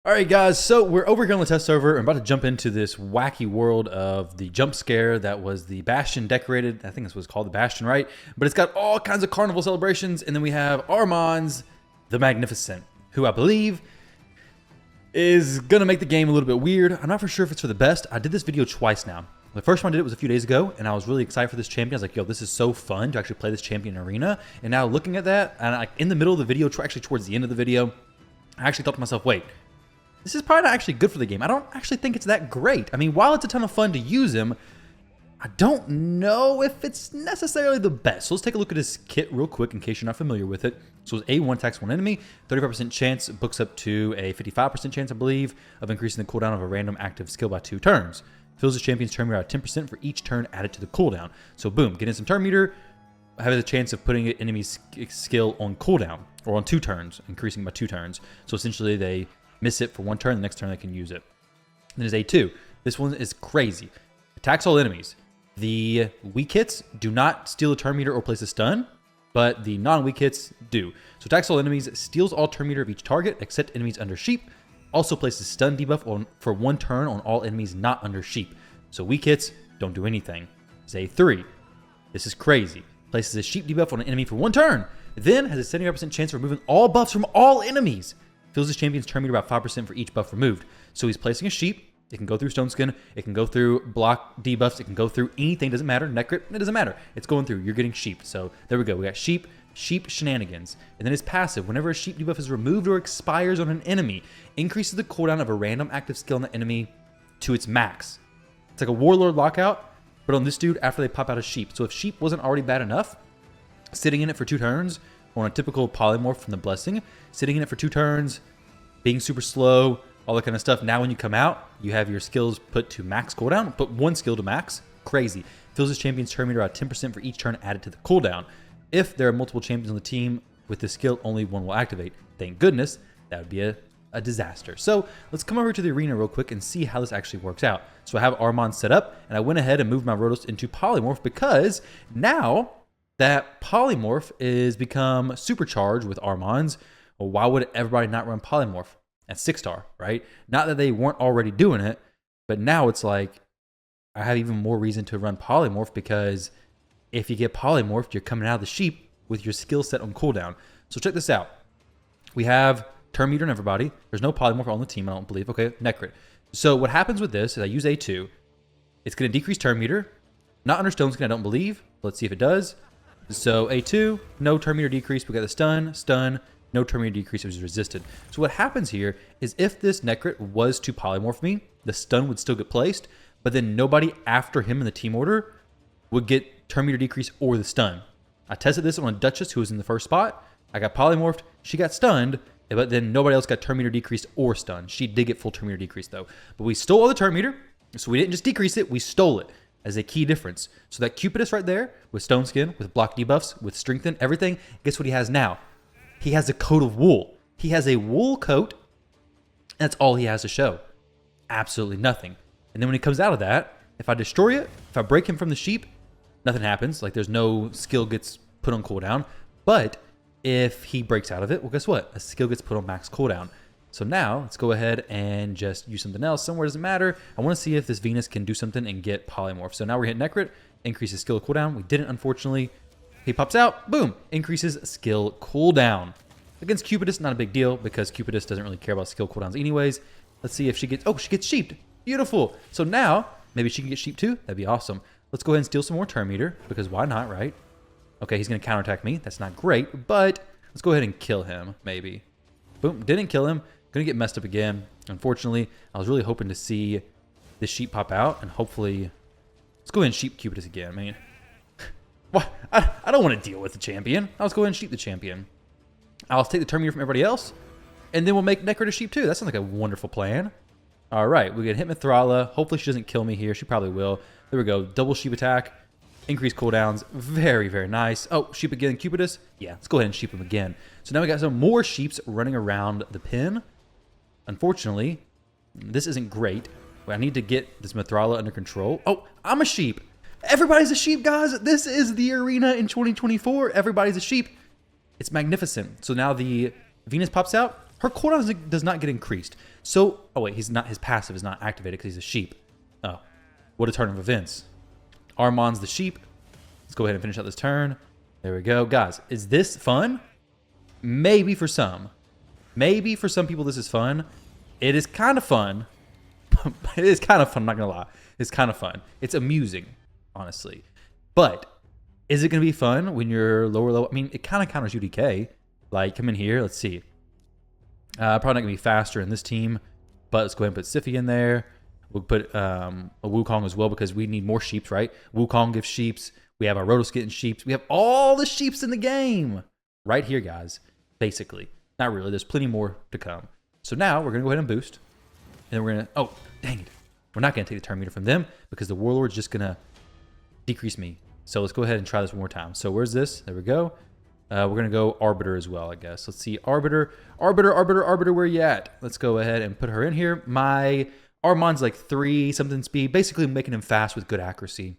Alright guys, so we're over here on the test server. I'm about to jump into this wacky world of the jump scare that was the Bastion decorated. I think this was called the Bastion, right? But it's got all kinds of carnival celebrations, and then we have Armanz the Magnificent, who I believe is gonna make the game a little bit weird. I'm not for sure if it's for the best. I did this video twice now. The first one I did it was a few days ago, and I was really excited for this champion. I was like, yo, this is so fun to actually play this champion in arena. And now looking at that, and in the middle of the video, actually towards the end of the video, I actually thought to myself, wait, this is probably not actually good for the game. I don't actually think it's that great. I mean, while it's a ton of fun to use him, I don't know if it's necessarily the best. So let's take a look at his kit real quick in case you're not familiar with it. So it's A1 attacks one enemy, 35% chance, books up to a 55% chance, I believe, of increasing the cooldown of a random active skill by 2 turns. Fills his champion's turn meter at 10% for each turn added to the cooldown. So boom, getting some turn meter, having the chance of putting an enemy's skill on cooldown, or on 2 turns, increasing by 2 turns. So essentially they miss it for 1 turn, the next turn they can use it. Then there's A2. This one is crazy. Attacks all enemies. The weak hits do not steal a turn meter or place a stun, but the non-weak hits do. So attacks all enemies, steals all turn meter of each target except enemies under sheep. Also places stun debuff for 1 turn on all enemies not under sheep. So weak hits don't do anything. It's A3. This is crazy. Places a sheep debuff on an enemy for 1 turn. Then has a 75% chance of removing all buffs from all enemies. Fills his champion's turn meter about 5% for each buff removed. So he's placing a sheep. It can go through stone skin. It can go through block debuffs. It can go through anything. Doesn't matter. Neck crit, it doesn't matter. It's going through. You're getting sheep. So there we go. We got sheep shenanigans. And then his passive. Whenever a sheep debuff is removed or expires on an enemy, increases the cooldown of a random active skill on the enemy to its max. It's like a warlord lockout, but on this dude after they pop out a sheep. So if sheep wasn't already bad enough, sitting in it for 2 turns, on a typical polymorph from the blessing, sitting in it for 2 turns, being super slow, all that kind of stuff. Now when you come out, you have your skills put to max cooldown. Put 1 skill to max. Crazy. Fills his champion's turn meter at 10% for each turn added to the cooldown. If there are multiple champions on the team with this skill, only 1 will activate. Thank goodness. That would be a disaster. So let's come over to the arena real quick and see how this actually works out. So I have Arman set up, and I went ahead and moved my Rotos into polymorph because now that polymorph is become supercharged with Armanz. Well, why would everybody not run polymorph at 6-star, right? Not that they weren't already doing it, but now it's like I have even more reason to run polymorph because if you get polymorphed, you're coming out of the sheep with your skill set on cooldown. So check this out. We have turn meter on everybody. There's no polymorph on the team, I don't believe. Okay, neck crit. So what happens with this is I use A2. It's going to decrease turn meter. Not under stone skin, I don't believe. Let's see if it does. So A2, no turn meter decrease. We got the stun, no turn meter decrease, it was resisted. So what happens here is if this neck crit was to polymorph me, the stun would still get placed, but then nobody after him in the team order would get turn meter decrease or the stun. I tested this on a Duchess who was in the first spot. I got polymorphed, she got stunned, but then nobody else got turn meter decreased or stunned. She did get full turn meter decrease though. But we stole all the turn meter, so we didn't just decrease it, we stole it as a key difference. So that Cupidus right there, with stone skin, with block debuffs, with strengthen, everything, guess what he has now? He has a coat of wool. He has a wool coat. That's all he has to show. Absolutely nothing. And then when he comes out of that, if I destroy it, if I break him from the sheep, nothing happens. Like there's no skill gets put on cooldown. But if he breaks out of it, well, guess what? A skill gets put on max cooldown. So now let's go ahead and just use something else. Somewhere doesn't matter. I want to see if this Venus can do something and get polymorph. So now we're hitting neck crit, increases skill cooldown. We didn't, unfortunately. He pops out, boom, increases skill cooldown. Against Cupidus, not a big deal because Cupidus doesn't really care about skill cooldowns anyways. Let's see if she gets, oh, she gets sheeped. Beautiful. So now, maybe she can get sheep too. That'd be awesome. Let's go ahead and steal some more turn meter because why not, right? Okay, he's going to counterattack me. That's not great, but let's go ahead and kill him, maybe. Boom, didn't kill him. Going to get messed up again. Unfortunately, I was really hoping to see this sheep pop out and hopefully, let's go ahead and sheep Cupidus again, man. What? I don't want to deal with the champion. Let's go ahead and sheep the champion. I'll take the turn meter from everybody else, and then we'll make Necker to sheep too. That sounds like a wonderful plan. All right, we can hit Mithrala. Hopefully she doesn't kill me here. She probably will. There we go. Double sheep attack. Increase cooldowns. Very, very nice. Oh, sheep again. Cupidus. Yeah, let's go ahead and sheep him again. So now we got some more sheeps running around the pin. Unfortunately, this isn't great. I need to get this Mithrala under control. Oh, I'm a sheep. Everybody's a sheep, guys. This is the arena in 2024. Everybody's a sheep. It's magnificent. So now the Venus pops out. her cooldown does not get increased. So, oh wait, his passive is not activated because he's a sheep. Oh, what a turn of events. Arman's the sheep. Let's go ahead and finish out this turn. There we go. Guys, is this fun? Maybe for some. Maybe for some people this is fun. It is kind of fun. It is kind of fun, I'm not going to lie. It's kind of fun. It's amusing, honestly. But is it going to be fun when you're lower level? I mean, it kind of counters UDK. Like, come in here. Let's see. Probably not going to be faster in this team. But let's go ahead and put Sify in there. We'll put a Wukong as well because we need more sheeps, right? Wukong gives sheeps. We have our Rotoskit and sheeps. We have all the sheeps in the game right here, guys. Basically. Not really. There's plenty more to come. So now we're going to go ahead and boost. And then we're going to... Oh, dang it. We're not going to take the turn meter from them because the Warlord's just going to decrease me. So let's go ahead and try this one more time. So where's this? There we go. We're going to go Arbiter as well, I guess. Let's see. Arbiter, where you at? Let's go ahead and put her in here. My Arman's like 3 something speed. Basically making him fast with good accuracy.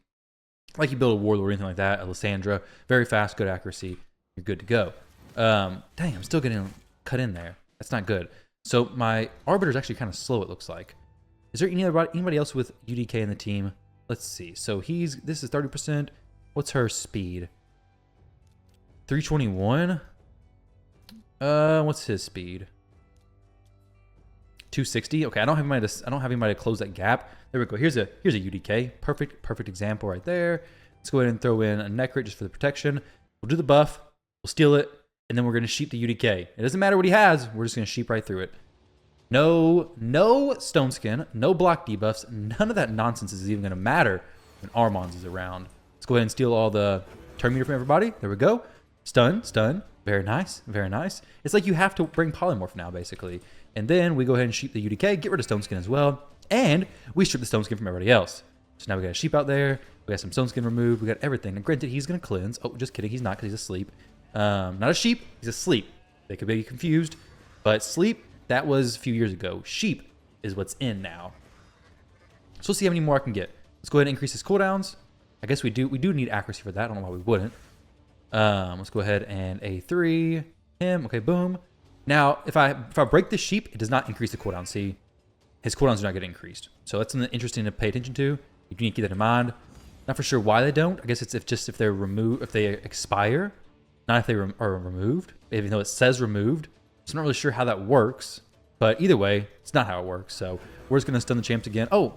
Like you build a Warlord or anything like that. A Lysandra. Very fast, good accuracy. You're good to go. Dang, I'm still getting cut in there. That's not good. So my Arbiter is actually kind of slow, it looks like. Is there anybody else with UDK in the team? Let's see. So this is 30%. What's her speed? 321. What's his speed? 260. Okay, I don't have anybody to close that gap. There we go. Here's a UDK. Perfect example right there. Let's go ahead and throw in a Necrit just for the protection. We'll do the buff. We'll steal it. And then we're going to sheep the UDK. It doesn't matter what he has. We're just going to sheep right through it. No stone skin, no block debuffs. None of that nonsense is even going to matter when Armanz is around. Let's go ahead and steal all the turn meter from everybody. There we go. Stun. Very nice. It's like you have to bring polymorph now, basically. And then we go ahead and sheep the UDK, get rid of stone skin as well. And we strip the stone skin from everybody else. So now we got a sheep out there. We got some stone skin removed. We got everything. And granted, he's going to cleanse. Oh, just kidding. He's not because he's asleep. Not a sheep, he's asleep. They could be confused, but sleep, that was a few years ago. Sheep is what's in now. So let's see how many more I can get. Let's go ahead and increase his cooldowns. I guess we do need accuracy for that. I don't know why we wouldn't. Let's go ahead and A3 him. Okay, boom. Now, if I break the sheep, it does not increase the cooldown. See, his cooldowns do not get increased. So that's something interesting to pay attention to. You need to keep that in mind. Not for sure why they don't. I guess it's if they're removed, if they expire. Not if they are removed, even though it says removed. So I'm not really sure how that works. But either way, it's not how it works. So we're just going to stun the champs again. Oh,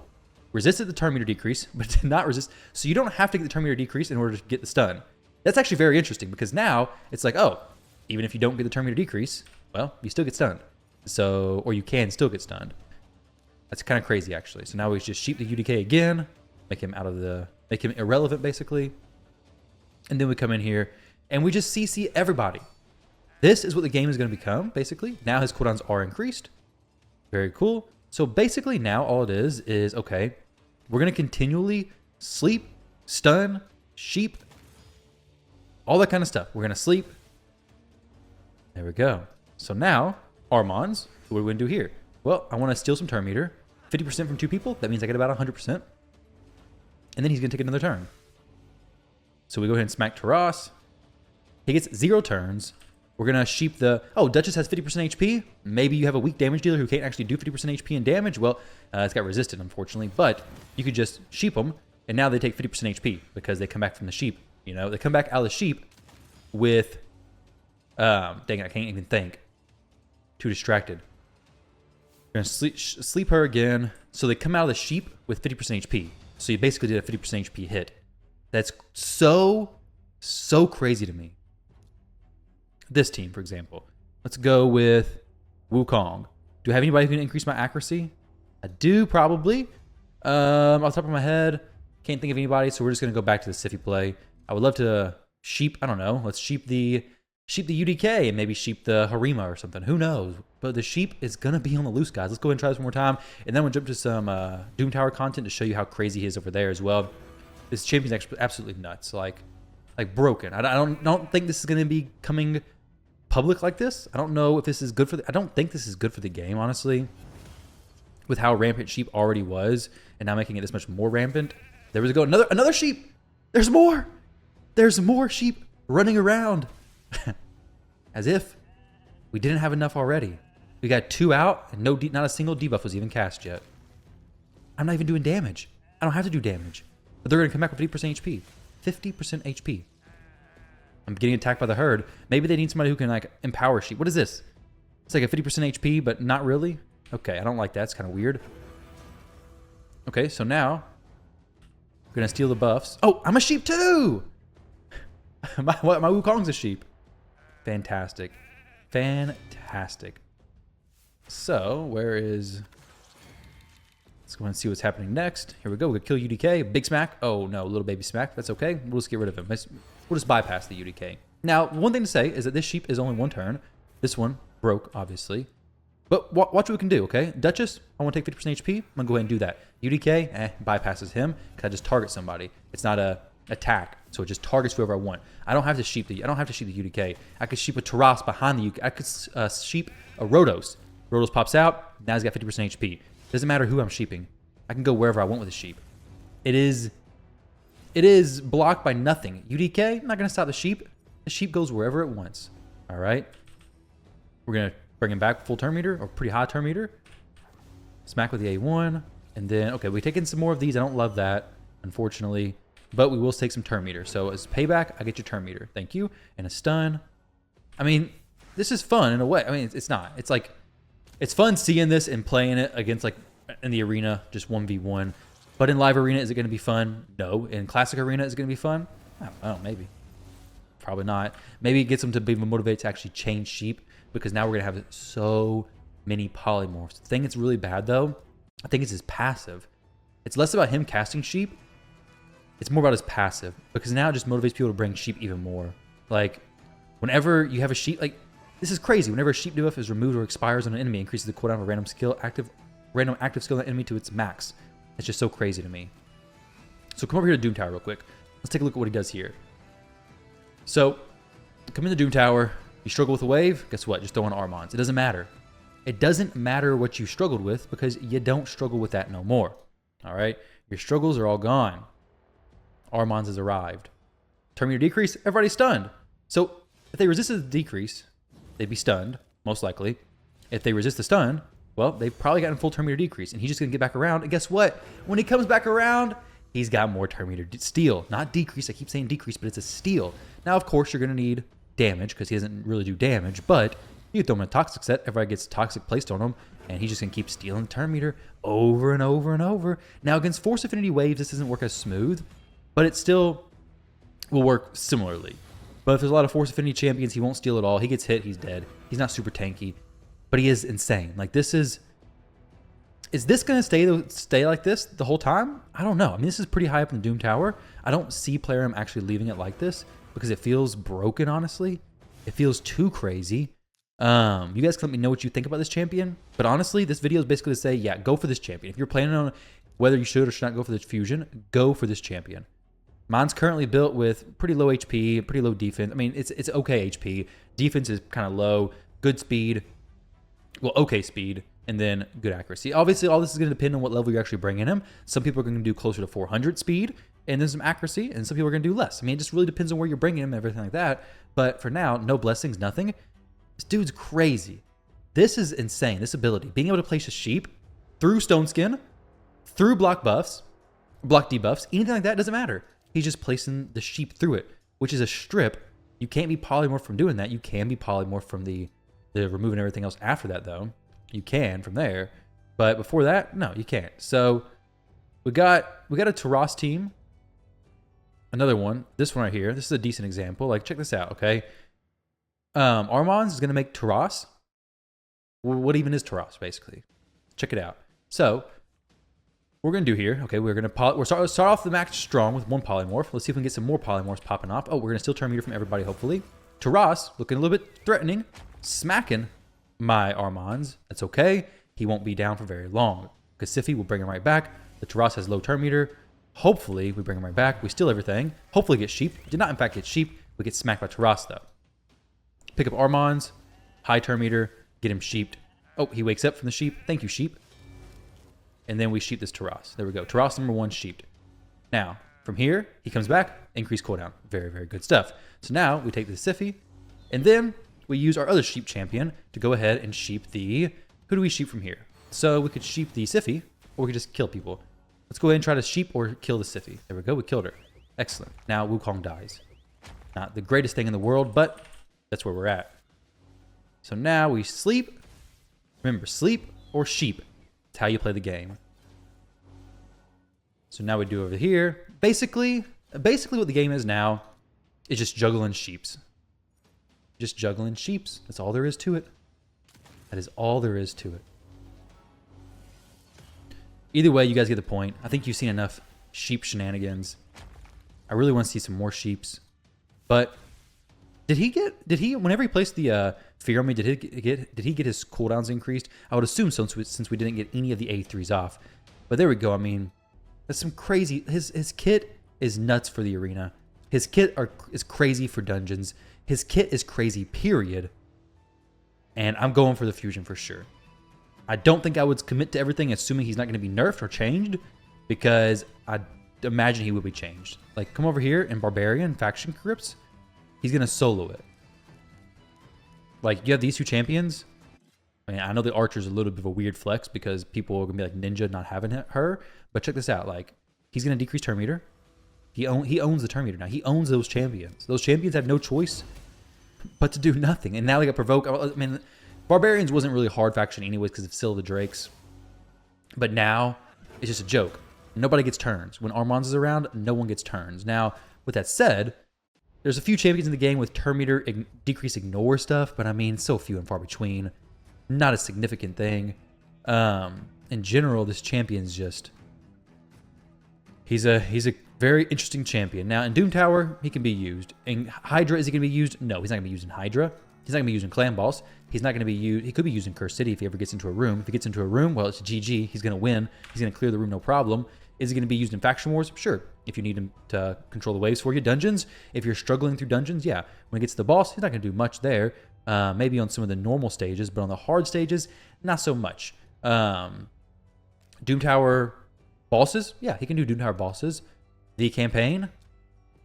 resisted the turn meter decrease, but did not resist. So you don't have to get the turn meter decrease in order to get the stun. That's actually very interesting because now it's like, oh, even if you don't get the turn meter decrease, well, you still get stunned. So, or you can still get stunned. That's kind of crazy, actually. So now we just sheep the UDK again, make him irrelevant, basically. And then we come in here and we just CC everybody. This is what the game is going to become, basically. Now his cooldowns are increased. Very cool. So basically now all it is, okay, we're going to continually sleep, stun, sheep, all that kind of stuff. We're going to sleep. There we go. So now, Armanz, what are we going to do here? Well, I want to steal some turn meter. 50% from 2 people. That means I get about 100%. And then he's going to take another turn. So we go ahead and smack Taras. He gets 0 turns. We're going to sheep the... Oh, Duchess has 50% HP. Maybe you have a weak damage dealer who can't actually do 50% HP and damage. Well, it's got resisted, unfortunately. But you could just sheep them, and now they take 50% HP because they come back from the sheep. You know, they come back out of the sheep with... dang it, I can't even think. Too distracted. We're going to sleep her again. So they come out of the sheep with 50% HP. So you basically did a 50% HP hit. That's so crazy to me. This team, for example. Let's go with Wukong. Do I have anybody who can increase my accuracy? I do, probably. Off the top of my head, can't think of anybody, so we're just going to go back to the Sify play. I would love to sheep, I don't know, let's sheep the UDK and maybe sheep the Harima or something. Who knows? But the sheep is going to be on the loose, guys. Let's go ahead and try this one more time. And then we'll jump to some Doom Tower content to show you how crazy he is over there as well. This champion's absolutely nuts. Like broken. I don't think this is going to be coming public like this. I don't know if this is good for I don't think this is good for the game, honestly. With how rampant sheep already was, and now making it this much more rampant. There we go. Another sheep. There's more. There's more sheep running around. As if we didn't have enough already. We got 2 out, and not a single debuff was even cast yet. I'm not even doing damage. I don't have to do damage. But they're going to come back with 50% HP. 50% HP. I'm getting attacked by the herd. Maybe they need somebody who can like empower sheep. What is this? It's like a 50% HP, but not really. Okay, I don't like that. It's kind of weird. Okay, so now we're going to steal the buffs. Oh, I'm a sheep too! my Wukong's a sheep. Fantastic. Fantastic. So, where is... Let's go and see what's happening next. Here we go. We're going to kill UDK. Big smack. Oh, no. Little baby smack. That's okay. We'll just get rid of him. We'll just bypass the UDK. Now, one thing to say is that this sheep is only 1 turn. This one broke, obviously. But watch what we can do, okay? Duchess, I want to take 50% HP. I'm going to go ahead and do that. UDK, bypasses him because I just target somebody. It's not a attack, so it just targets whoever I want. I don't have to sheep the UDK. I could sheep a Taras behind the UDK. I could sheep a Rotos. Rotos pops out. Now he's got 50% HP. Doesn't matter who I'm sheeping. I can go wherever I want with the sheep. It is blocked by nothing. UDK, I'm not going to stop the sheep. The sheep goes wherever it wants. All right. We're going to bring him back full turn meter, or pretty high turn meter. Smack with the A1. And then, okay, we take in some more of these. I don't love that, unfortunately. But we will take some turn meter. So as payback, I get your turn meter. Thank you. And a stun. I mean, this is fun in a way. I mean, it's not. It's like... It's fun seeing this and playing it against, like, in the arena, just 1v1. But in live arena, is it going to be fun? No. In classic arena, is it going to be fun? I don't know, maybe. Probably not. Maybe it gets them to be motivated to actually change sheep, because now we're going to have so many polymorphs. The thing that's really bad, though, I think it's his passive. It's less about him casting sheep. It's more about his passive, because now it just motivates people to bring sheep even more. Like, whenever you have a sheep, like... This is crazy. Whenever a sheep debuff is removed or expires on an enemy, increases the cooldown of a random active skill on the enemy to its max. It's just so crazy to me. So come over here to Doom Tower real quick. Let's take a look at what he does here. So, come in the Doom Tower. You struggle with a wave. Guess what? Just throw on armanz. It doesn't matter. It doesn't matter what you struggled with, because you don't struggle with that no more. All right? Your struggles are all gone. Armanz has arrived. Turn meter decrease. Everybody's stunned. So, if they resisted the decrease... They'd be stunned, most likely. If they resist the stun, well, they've probably gotten full turn meter decrease, and he's just going to get back around. And guess what? When he comes back around, he's got more turn meter steal. Not decrease. I keep saying decrease, but it's a steal. Now, of course, you're going to need damage, because he doesn't really do damage, but you throw him in a toxic set. Everybody gets toxic placed on him, and he's just going to keep stealing turn meter over and over and over. Now, against Force Affinity waves, this doesn't work as smooth, but it still will work similarly. But if there's a lot of Force Affinity champions, he won't steal at all. He gets hit, he's dead. He's not super tanky, but he is insane. Like, this is this going to stay like this the whole time? I don't know. I mean, this is pretty high up in the Doom Tower. I don't see Plarium actually leaving it like this, because it feels broken, honestly. It feels too crazy. You guys can let me know what you think about this champion. But honestly, this video is basically to say, yeah, go for this champion. If you're planning on whether you should or should not go for this fusion, go for this champion. Mine's currently built with pretty low HP, pretty low defense. I mean, it's okay HP. Defense is kind of low, good speed, well, okay speed, and then good accuracy. Obviously, all this is going to depend on what level you're actually bringing him. Some people are going to do closer to 400 speed, and then some accuracy, and some people are going to do less. I mean, it just really depends on where you're bringing him and everything like that. But for now, no blessings, nothing. This dude's crazy. This is insane, this ability. Being able to place a sheep through Stone Skin, through block buffs, block debuffs, anything like that, doesn't matter. He's just placing the sheep through it, which is a strip. You can't be polymorph from doing that. You can be polymorph from the removing everything else after that, though. You can from there. But before that, no, you can't. So we got a Taras team. Another one. This one right here. This is a decent example. Like, check this out, okay? Armanz is going to make Taras. What even is Taras, basically? Check it out. So what we're going to do here, okay, we're start off the match strong with 1 polymorph. Let's see if we can get some more polymorphs popping off. Oh, we're going to steal turn meter from everybody, hopefully. Taras, looking a little bit threatening, smacking my Armanz. That's okay. He won't be down for very long, because Sify will bring him right back. The Taras has low turn meter. Hopefully, we bring him right back. We steal everything. Hopefully, get sheep. Did not, in fact, get sheep. We get smacked by Taras, though. Pick up Armanz, high turn meter, get him sheeped. Oh, he wakes up from the sheep. Thank you, sheep. And then we sheep this Taras. There we go. Taras number 1 sheeped. Now, from here, he comes back, increase cooldown. Very, very good stuff. So now we take the Sify, and then we use our other sheep champion to go ahead and sheep the... Who do we sheep from here? So we could sheep the Siphi, or we could just kill people. Let's go ahead and try to sheep or kill the Siphi. There we go, we killed her. Excellent. Now Wukong dies. Not the greatest thing in the world, but that's where we're at. So now we sleep. Remember, sleep or sheep. That's how you play the game. So now we do over here. Basically what the game is now is just juggling sheeps. Just juggling sheeps. That's all there is to it. That is all there is to it. Either way, you guys get the point. I think you've seen enough sheep shenanigans. I really want to see some more sheeps. But did he whenever he placed the Fear on me, did he get his cooldowns increased? I would assume so, since we didn't get any of the A3s off. But there we go. I mean, that's some crazy. His kit is nuts for the arena. His kit is crazy for dungeons. His kit is crazy, period. And I'm going for the fusion for sure. I don't think I would commit to everything, assuming he's not going to be nerfed or changed, because I imagine he will be changed. Like, come over here in Barbarian Faction Crypts, he's going to solo it. Like, you have these two champions. I mean, I know the Archer's a little bit of a weird flex because people are going to be like Ninja not having her, but check this out. Like, he's going to decrease turn meter. He owns the turn meter now. He owns those champions. Those champions have no choice but to do nothing. And now they got Provoke. I mean, Barbarians wasn't really a hard faction anyways because of still the Drakes. But now, it's just a joke. Nobody gets turns. When Armanz is around, no one gets turns. Now, with that said, there's a few champions in the game with turn meter decrease ignore stuff, but I mean, so few and far between. Not a significant thing. In general, this champion's just... He's a very interesting champion. Now, in Doom Tower, he can be used. In Hydra, is he going to be used? No, he's not going to be used in Hydra. He's not going to be used in Clan Boss. He's not going to be used... He could be used in Curse City if he ever gets into a room. If he gets into a room, well, it's GG. He's going to win. He's going to clear the room, no problem. Is he going to be used in Faction Wars? Sure. If you need him to control the waves for you. Dungeons, if you're struggling through dungeons, yeah. When he gets to the boss, he's not going to do much there. Maybe on some of the normal stages, but on the hard stages, not so much. Doom Tower bosses? Yeah, he can do Doom Tower bosses. The campaign?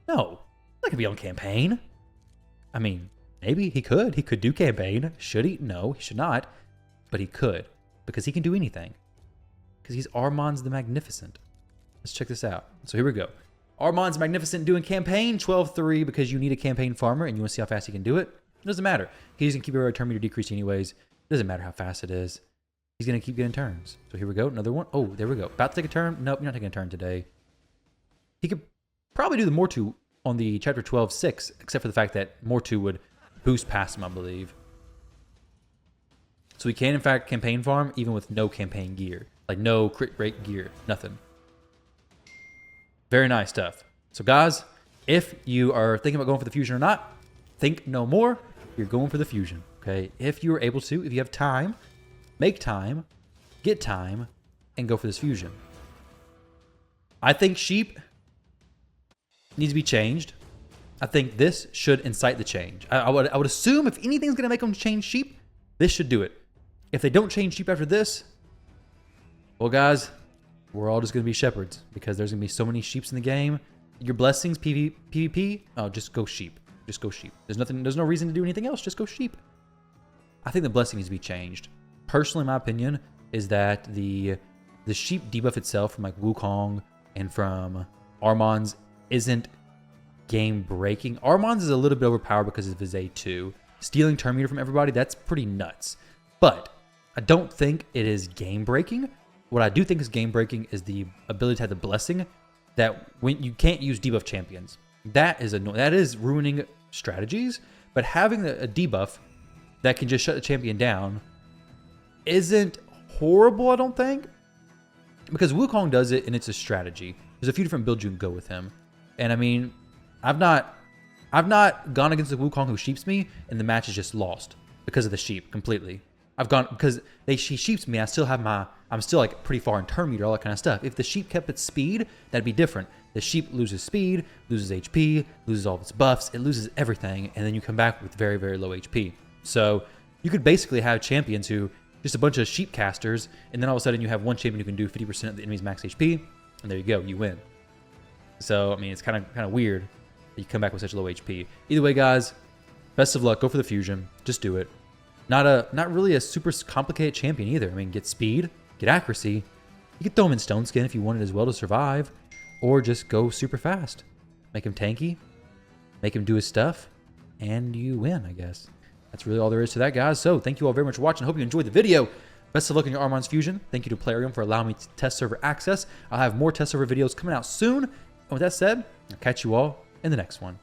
No. Not going to be on campaign. I mean, maybe he could. He could do campaign. Should he? No, he should not. But he could. Because he can do anything. Because he's Armanz the Magnificent. Let's check this out. So here we go. Armanz Magnificent doing campaign 12-3 because you need a campaign farmer and you want to see how fast he can do it. It doesn't matter. He's going to keep your turn meter decreased anyways. It doesn't matter how fast it is. He's going to keep getting turns. So here we go. Another one. Oh, there we go. About to take a turn. Nope, you're not taking a turn today. He could probably do the Mortu on the Chapter 12-6, except for the fact that Mortu would boost past him, I believe. So he can, in fact, campaign farm even with no campaign gear. Like no crit rate gear. Nothing. Very nice stuff. So guys, if you are thinking about going for the fusion or not, think no more. You're going for the fusion, okay? If you are able to, if you have time, make time, get time, and go for this fusion. I think sheep needs to be changed. I think this should incite the change. I would assume if anything's going to make them change sheep, this should do it. If they don't change sheep after this, well, guys, we're all just going to be shepherds because there's going to be so many sheeps in the game. Your blessings, PvP, oh, just go sheep. Just go sheep. There's no reason to do anything else. Just go sheep. I think the blessing needs to be changed. Personally, my opinion is that the sheep debuff itself from like Wukong and from Armanz isn't game breaking. Armanz is a little bit overpowered because of his A2. Stealing turn meter from everybody, that's pretty nuts. But I don't think it is game breaking. What I do think is game breaking is the ability to have the blessing that when you can't use debuff champions. That is ruining strategies, but having a debuff that can just shut the champion down isn't horrible, I don't think. Because Wukong does it and it's a strategy. There's a few different builds you can go with him. And I mean, I've not gone against the Wukong who sheeps me and the match is just lost because of the sheep completely. I've gone because she sheeps me. I'm still like pretty far in turn meter, all that kind of stuff. If the sheep kept its speed, that'd be different. The sheep loses speed, loses HP, loses all of its buffs, it loses everything, and then you come back with very, very low HP. So you could basically have champions who just a bunch of sheep casters, and then all of a sudden you have one champion who can do 50% of the enemy's max HP, and there you go, you win. So I mean, it's kind of weird that you come back with such low HP. Either way, guys, Best of luck. Go for the fusion. Just do it. Not really a super complicated champion either. I mean, get speed, get accuracy. You could throw him in Stone Skin if you wanted as well to survive, or just go super fast. Make him tanky, make him do his stuff, and you win, I guess. That's really all there is to that, guys. So thank you all very much for watching. I hope you enjoyed the video. Best of luck in your Armanz Fusion. Thank you to Plarium for allowing me to test server access. I'll have more test server videos coming out soon. And with that said, I'll catch you all in the next one.